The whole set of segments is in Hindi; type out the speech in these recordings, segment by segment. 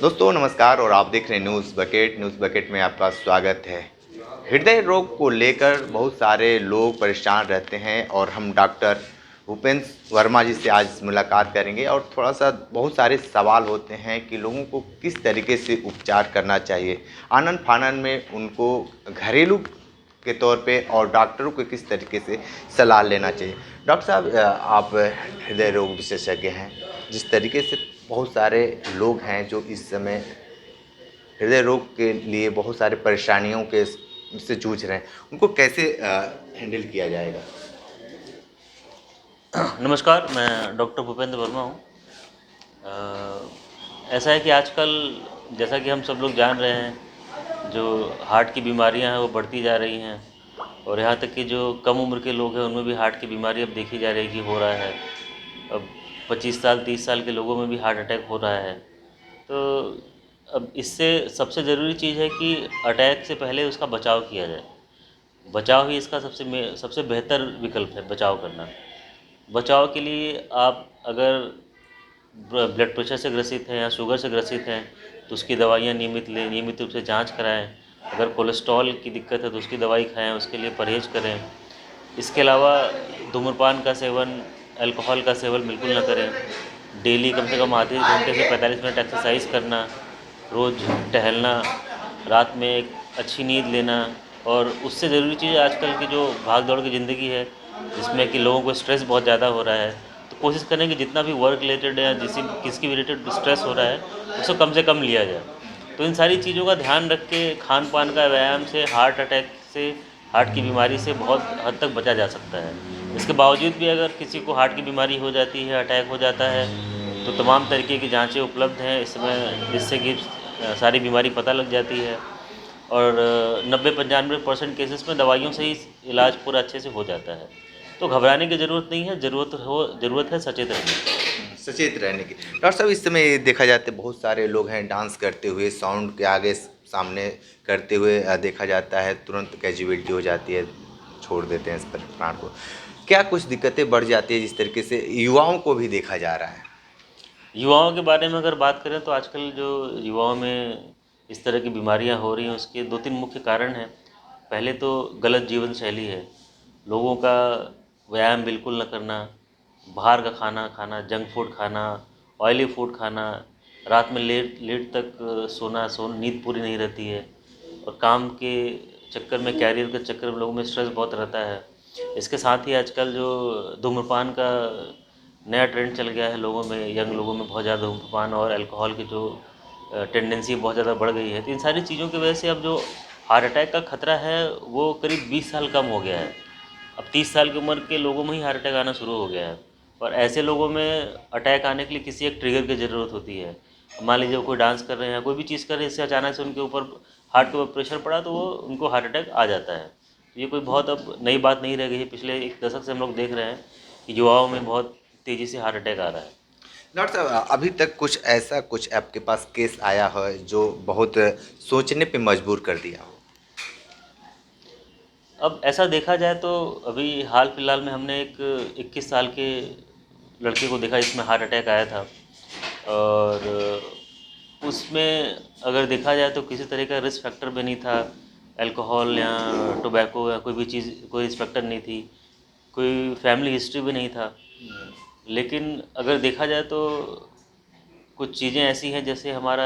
दोस्तों नमस्कार और आप देख रहे हैं न्यूज़ बकेट में आपका स्वागत है। हृदय रोग को लेकर बहुत सारे लोग परेशान रहते हैं और हम डॉक्टर भूपेंद्र वर्मा जी से आज मुलाकात करेंगे और थोड़ा सा बहुत सारे सवाल होते हैं कि लोगों को किस तरीके से उपचार करना चाहिए, आनन फानन में उनको घरेलू के तौर पे और डॉक्टरों को किस तरीके से सलाह लेना चाहिए। डॉक्टर साहब आप हृदय रोग विशेषज्ञ हैं, जिस तरीके से बहुत सारे लोग हैं जो इस समय हृदय रोग के लिए बहुत सारे परेशानियों के से जूझ रहे हैं, उनको कैसे हैंडल किया जाएगा? नमस्कार, मैं डॉक्टर भूपेंद्र वर्मा हूँ। ऐसा है कि आजकल जैसा कि हम सब लोग जान रहे हैं, जो हार्ट की बीमारियां हैं वो बढ़ती जा रही हैं और यहाँ तक कि जो कम उम्र के लोग हैं उनमें भी हार्ट की बीमारी अब देखी जा रही है कि हो रहा है। अब 25 साल 30 साल के लोगों में भी हार्ट अटैक हो रहा है। तो अब इससे सबसे ज़रूरी चीज़ है कि अटैक से पहले उसका बचाव किया जाए। बचाव ही इसका सबसे बेहतर विकल्प है, बचाव करना। बचाव के लिए आप अगर ब्लड प्रेशर से ग्रसित हैं या शुगर से ग्रसित हैं तो उसकी दवाइयाँ नियमित लें, नियमित रूप से जांच कराएं। अगर कोलेस्ट्रॉल की दिक्कत है तो उसकी दवाई खाएं, उसके लिए परहेज़ करें। इसके अलावा धूम्रपान का सेवन, अल्कोहल का सेवन बिल्कुल ना करें। डेली कम से कम आधे घंटे से 45 मिनट एक्सरसाइज करना, रोज़ टहलना, रात में एक अच्छी नींद लेना और उससे ज़रूरी चीज़ आजकल की जो भाग दौड़ की ज़िंदगी है जिसमें कि लोगों को स्ट्रेस बहुत ज़्यादा हो रहा है, तो कोशिश करें कि जितना भी वर्क रिलेटेड है या किसकी भी रिलेटेड स्ट्रेस हो रहा है उसको कम से कम लिया जाए। तो इन सारी चीज़ों का ध्यान रख के खान पान का व्यायाम से हार्ट अटैक से, हार्ट की बीमारी से बहुत हद तक बचा जा सकता है। इसके बावजूद भी अगर किसी को हार्ट की बीमारी हो जाती है, अटैक हो जाता है, तो तमाम तरीके की जांचें उपलब्ध हैं इस समय, जिससे कि सारी बीमारी पता लग जाती है और 90-95% केसेस में दवाइयों से ही इलाज पूरा अच्छे से हो जाता है। तो घबराने की ज़रूरत नहीं है, ज़रूरत है सचेत रहने की। सचेत रहने की। डॉक्टर साहब इस समय देखा जाता है बहुत सारे लोग हैं डांस करते हुए साउंड के आगे सामने करते हुए देखा जाता है, तुरंत कैजुअलिटी हो जाती है, छोड़ देते हैं इस पर प्राण को। क्या कुछ दिक्कतें बढ़ जाती है जिस तरीके से युवाओं को भी देखा जा रहा है? युवाओं के बारे में अगर बात करें तो आजकल जो युवाओं में इस तरह की बीमारियां हो रही हैं उसके 2-3 मुख्य कारण हैं। पहले तो गलत जीवन शैली है। लोगों का व्यायाम बिल्कुल न करना, बाहर का खाना खाना, जंक फूड खाना, ऑयली फूड खाना, रात में लेट लेट तक नींद पूरी नहीं रहती है और काम के चक्कर में, कैरियर के चक्कर में लोगों में स्ट्रेस बहुत रहता है। इसके साथ ही आजकल जो धूम्रपान का नया ट्रेंड चल गया है लोगों में, यंग लोगों में बहुत ज़्यादा धूम्रपान और अल्कोहल की जो टेंडेंसी बहुत ज़्यादा बढ़ गई है, तो इन सारी चीज़ों की वजह से अब जो हार्ट अटैक का खतरा है वो करीब 20 साल कम हो गया है। अब 30 साल की उम्र के लोगों में ही हार्ट अटैक आना शुरू हो गया है और ऐसे लोगों में अटैक आने के लिए किसी एक ट्रिगर की ज़रूरत होती है। मान लीजिए वो कोई डांस कर रहे हैं या कोई भी चीज़ कर रहे हैं, इससे अचानक से उनके ऊपर हार्ट के ऊपर प्रेशर पड़ा तो वो उनको हार्ट अटैक आ जाता है। तो ये कोई बहुत अब नई बात नहीं रह गई है, पिछले एक दशक से हम लोग देख रहे हैं कि युवाओं में बहुत तेज़ी से हार्ट अटैक आ रहा है। डॉक्टर साहब अभी तक कुछ आपके पास केस आया है जो बहुत सोचने पे मजबूर कर दिया हो? अब ऐसा देखा जाए तो अभी हाल फिलहाल में हमने एक 21 साल के लड़के को देखा जिसमें हार्ट अटैक आया था और उसमें अगर देखा जाए तो किसी तरह का रिस्क फैक्टर भी नहीं था। अल्कोहल या टोबैको या कोई भी चीज़, कोई रिस्क फैक्टर नहीं थी, कोई फैमिली हिस्ट्री भी नहीं था। लेकिन अगर देखा जाए तो कुछ चीज़ें ऐसी हैं जैसे हमारा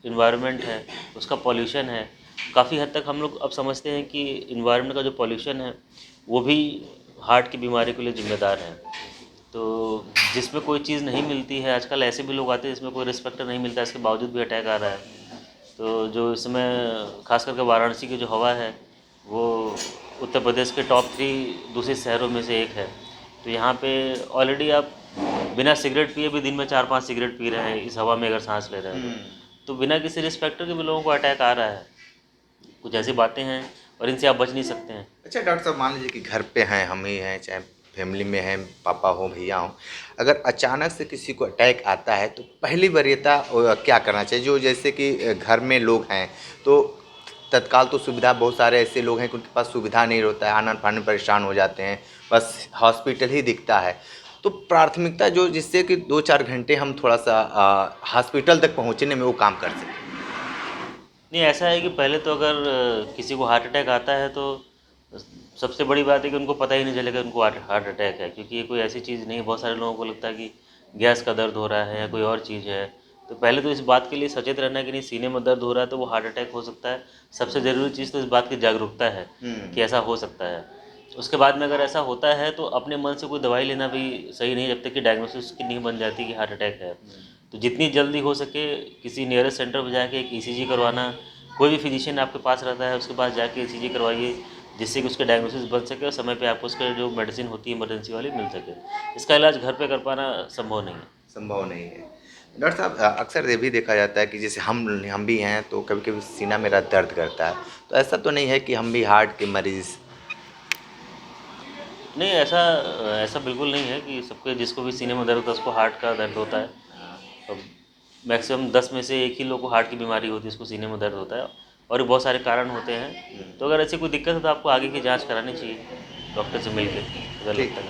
इन्वायरमेंट है, उसका पॉल्यूशन है। काफ़ी हद तक हम लोग अब समझते हैं कि इन्वायरमेंट का जो पॉल्यूशन है वो भी हार्ट की बीमारी के लिए ज़िम्मेदार है। तो जिसमें कोई चीज़ नहीं मिलती है, आजकल ऐसे भी लोग आते हैं जिसमें कोई रिस्क फैक्टर नहीं मिलता है, इसके बावजूद भी अटैक आ रहा है। तो जो इस समय खास करके वाराणसी की जो हवा है वो उत्तर प्रदेश के टॉप 3 दूषित शहरों में से एक है। तो यहाँ पे ऑलरेडी आप बिना सिगरेट पिए भी दिन में 4-5 सिगरेट पी रहे हैं इस हवा में अगर सांस ले रहे हैं तो बिना किसी रिस्क फैक्टर के भी लोगों को अटैक आ रहा है। कुछ ऐसी बातें हैं और इनसे आप बच नहीं सकते हैं। अच्छा डॉक्टर साहब मान लीजिए कि घर पे हैं, हम ही हैं, चाहे फैमिली में हैं, पापा हो भैया हो, अगर अचानक से किसी को अटैक आता है तो पहली वरीयता क्या करना चाहिए? जो जैसे कि घर में लोग हैं तो तत्काल तो सुविधा, बहुत सारे ऐसे लोग हैं कि उनके पास सुविधा नहीं होता है, आनन फानन परेशान हो जाते हैं, बस हॉस्पिटल ही दिखता है। तो प्राथमिकता जो जिससे कि 2-4 घंटे हम थोड़ा सा हॉस्पिटल तक पहुँचने में वो काम कर सकें। नहीं, ऐसा है कि पहले तो अगर किसी को हार्ट अटैक आता है तो सबसे बड़ी बात है कि उनको पता ही नहीं चलेगा उनको हार्ट अटैक है, क्योंकि ये कोई ऐसी चीज़ नहीं है। बहुत सारे लोगों को लगता है कि गैस का दर्द हो रहा है या कोई और चीज़ है। तो पहले तो इस बात के लिए सचेत रहना है कि नहीं, सीने में दर्द हो रहा है तो वो हार्ट अटैक हो सकता है। सबसे ज़रूरी चीज़ तो इस बात की जागरूकता है कि ऐसा हो सकता है। उसके बाद में अगर ऐसा होता है तो अपने मन से कोई दवाई लेना भी सही नहीं, जब तक कि डायग्नोसिस की नहीं बन जाती कि हार्ट अटैक है। तो जितनी जल्दी हो सके किसी नियरेस्ट सेंटर पर जाके एक ईसीजी करवाना, कोई भी फिजिशियन आपके पास रहता है उसके पास जाके ईसीजी करवाइए, जिससे कि उसका डायग्नोसिस बन सके और समय पे आपको उसका जो मेडिसिन होती है इमरजेंसी वाली मिल सके। इसका इलाज घर पे कर पाना संभव नहीं है। संभव नहीं है। डॉक्टर साहब, अक्सर ये भी देखा जाता है कि जैसे हम भी हैं तो कभी कभी सीना मेरा दर्द करता है, तो ऐसा तो नहीं है कि हम भी हार्ट के मरीज़? नहीं, ऐसा ऐसा बिल्कुल नहीं है कि सबके जिसको भी सीने में दर्द होता है उसको हार्ट का दर्द होता है। अब मैक्सिमम 10 में से 1 ही लोग को हार्ट की बीमारी होती है, उसको सीने में दर्द होता है, और भी बहुत सारे कारण होते हैं। तो अगर ऐसी कोई दिक्कत है तो आपको आगे की जांच करानी चाहिए डॉक्टर से मिलकर, अगर ठीक। लगता है।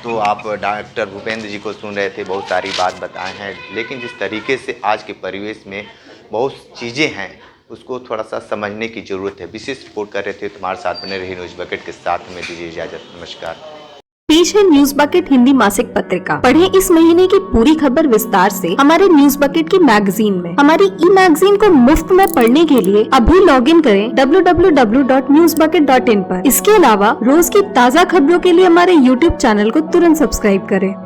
तो आप डॉक्टर भूपेंद्र जी को सुन रहे थे, बहुत सारी बात बताए हैं, लेकिन जिस तरीके से आज के परिवेश में बहुत चीज़ें हैं उसको थोड़ा सा समझने की ज़रूरत है। विशेष रिपोर्ट कर रहे थे, तुम्हारे साथ बने रही न्यूज़ बकेट के साथ में, दीजिए इजाज़त, नमस्कार। पेश है न्यूज बकेट हिंदी मासिक पत्रिका। पढ़ें इस महीने की पूरी खबर विस्तार से हमारे न्यूज बकेट की मैगजीन में। हमारी ई मैगजीन को मुफ्त में पढ़ने के लिए अभी लॉगिन करें www.newsbucket.in पर। इसके अलावा रोज की ताज़ा खबरों के लिए हमारे YouTube चैनल को तुरंत सब्सक्राइब करें।